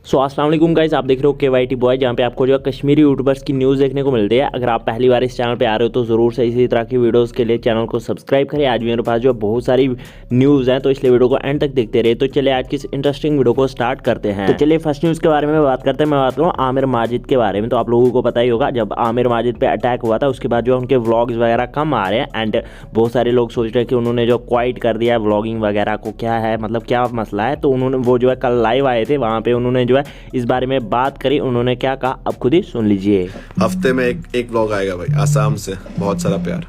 अस्सलाम वालेकुम गाइस, आप देख रहे हो KYT बॉय, जहाँ पे आपको जो है कश्मीरी यूट्यूबर्स की न्यूज़ देखने को मिलती है। अगर आप पहली बार इस चैनल पे आ रहे हो तो ज़रूर से इसी तरह की वीडियोस के लिए चैनल को सब्सक्राइब करें। आज मेरे पास जो है बहुत सारी न्यूज़ हैं, तो इसलिए वीडियो को एंड तक देखते रहे। तो चलिए आज की इस इंटरेस्टिंग वीडियो को स्टार्ट करते हैं। तो चलिए फर्स्ट न्यूज़ के बारे में बात करते हैं। मैं बात करूँ आमिर माजिद के बारे में। तो आप लोगों को पता ही होगा, जब आमिर माजिद पे अटैक हुआ था उसके बाद जो उनके व्लॉग्स वगैरह कम आ रहे हैं एंड बहुत सारे लोग सोच रहे हैं कि उन्होंने जो क्वाइट कर दिया है व्लॉगिंग वगैरह को, क्या है मतलब क्या मसला है। तो उन्होंने वो जो है कल लाइव आए थे, वहाँ पे उन्होंने जो है इस बारे में बात करी। उन्होंने क्या कहा अब खुद ही सुन लीजिए। हफ्ते में एक व्लॉग आएगा भाई आसाम से, बहुत सारा प्यार।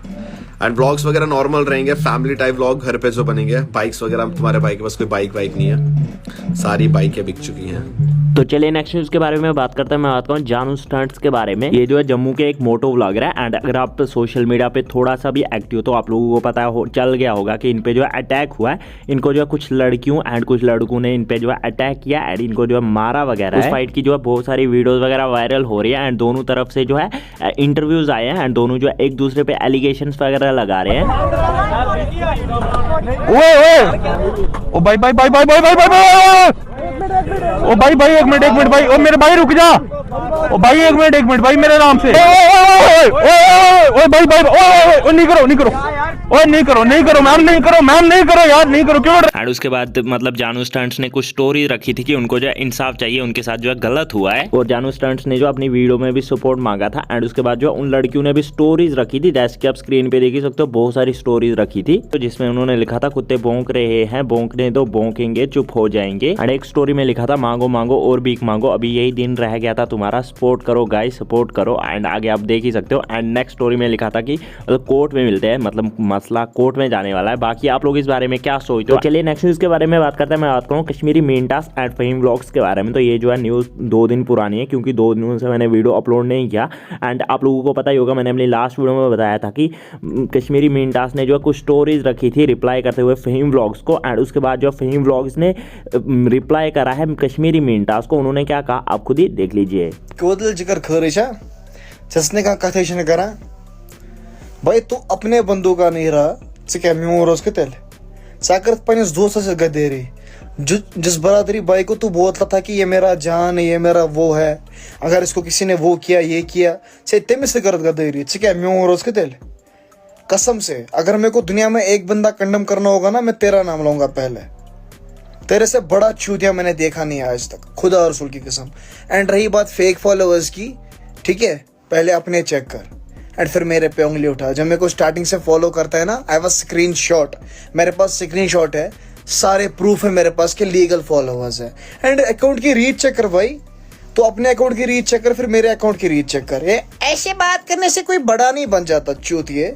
एंड व्लॉग्स वगैरह नॉर्मल रहेंगे, फैमिली टाइप व्लॉग घर पे जो बनेंगे। बाइक्स वगैरह, तुम्हारे भाई के पास कोई बाइक नहीं है, सारी बाइकें बिक चुकी हैं। तो चलिए नेक्स्ट न्यूज़ के बारे में बात करते हैं। मैं बात करूँ जानू स्टंट्स के बारे में। ये जो है जम्मू के एक मोटो व्लॉगर है एंड अगर आप सोशल मीडिया पे थोड़ा सा भी एक्टिव हो तो आप लोगों को पता चल गया होगा कि इन पे जो है अटैक हुआ है। इनको जो है कुछ लड़कियों एंड कुछ लड़कों ने इन पे जो है अटैक किया एंड इनको जो है मारा वगैरह। उस फाइट की जो है बहुत सारी वीडियोज वगैरह वायरल हो रही है एंड दोनों तरफ से जो है इंटरव्यूज आए हैं एंड दोनों जो है एक दूसरे पे एलिगेशंस वगैरह लगा रहे हैं। ओ भाई भाई भाई भाई भाई भाई भाई ओ भाई भाई एक मिनट भाई, ओ मेरे भाई रुक जा। ओ भाई एक मिनट भाई, मेरे नाम से ओए भाई भाई ओए नहीं करो ओए नहीं करो मैम, नहीं करो यार, नहीं करो क्यों। एंड उसके बाद मतलब जानू स्टंट्स ने कुछ स्टोरी रखी थी कि उनको जो है इंसाफ चाहिए, उनके साथ जो है गलत हुआ है। और जानू स्टंट्स ने जो अपनी वीडियो में भी सपोर्ट मांगा था एंड उसके बाद जो उन लड़कियों ने भी स्टोरीज रखी थी, जैसे कि आप स्क्रीन पे देख सकते हो बहुत सारी स्टोरीज रखी थी। तो जिसमें उन्होंने लिखा था कुत्ते भौंक रहे हैं, भौंकने दो, भौंकेंगे चुप हो जाएंगे। एंड एक स्टोरी में लिखा था मांगो मांगो और भीख मांगो, अभी यही दिन रह गया था तुम्हारा, सपोर्ट करो गाइस, सपोर्ट करो। एंड आगे आप देख ही सकते हो। एंड नेक्स्ट स्टोरी में लिखा था कि मतलब कोर्ट में मिलते हैं, मतलब मसला कोर्ट में जाने वाला है। बाकी आप लोग इस बारे में क्या सोचते हो? चलिए नेक्स्ट न्यूज़ के बारे में बात करते हैं। मैं बात करूँ कश्मीरी मीनटास एंड फहीम व्लॉग्स के बारे में। तो ये जो है न्यूज़ 2 दिन पुरानी है, क्योंकि 2 दिनों से मैंने वीडियो अपलोड नहीं किया। एंड आप लोगों को पता ही होगा, मैंने अपनी लास्ट वीडियो में बताया था कि कश्मीरी मीनटास ने जो है कुछ स्टोरीज रखी थी रिप्लाई करते हुए फहीम व्लॉग्स को। एंड उसके बाद जो फहीम व्लॉग्स ने रिप्लाई करा है कश्मीरी मीनटास को। उन्होंने क्या कहा आप खुद ही देख लीजिए। जिक्र खरीशा जिसने कहा कथा करा भाई, तू अपने बंदू का नहीं रहा, क्या म्योर उसके तेल साकर पनिस दोस्त से गदेरी जिस बरादरी भाई को तू बोलता था कि ये मेरा जान है, ये मेरा वो है, अगर इसको किसी ने वो किया ये किया से तेम से करत गदेरी क्या म्योर उसके तेल। कसम से अगर मेरे को दुनिया में एक बंदा कंडम करना होगा ना, मैं तेरा नाम लूंगा पहले। तेरे से बड़ा चूतिया मैंने देखा नहीं आज तक, खुदा और रसूल की कसम। एंड रही बात फेक फॉलोअर्स की, ठीक है, पहले अपने चेक कर एंड फिर मेरे पे उंगली उठा। जब मेरे को स्टार्टिंग से फॉलो करता है ना, आई वाज स्क्रीनशॉट, मेरे पास स्क्रीनशॉट है, सारे प्रूफ है मेरे पास के लीगल फॉलोअर्स है। एंड अकाउंट की रीच चेक कर भाई, तो अपने अकाउंट की रीच चेक कर, फिर मेरे अकाउंट की रीच चेक कर। ऐसे बात करने से कोई बड़ा नहीं बन जाता चूतिए,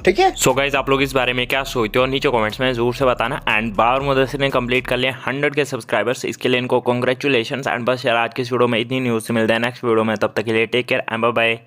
ठीक है। सो गाइस, आप लोग इस बारे में क्या सोचते हो नीचे कमेंट्स में जरूर से बताना। एंड बाबर मुदस्सिर ने कंप्लीट कर लिया 100 के सब्सक्राइबर्स, इसके लिए इनको कांग्रेचुलेशंस। एंड बस यार आज की इस वीडियो में इतनी न्यूज़ से मिलते हैं नेक्स्ट वीडियो में, तब तक के लिए take care and bye bye.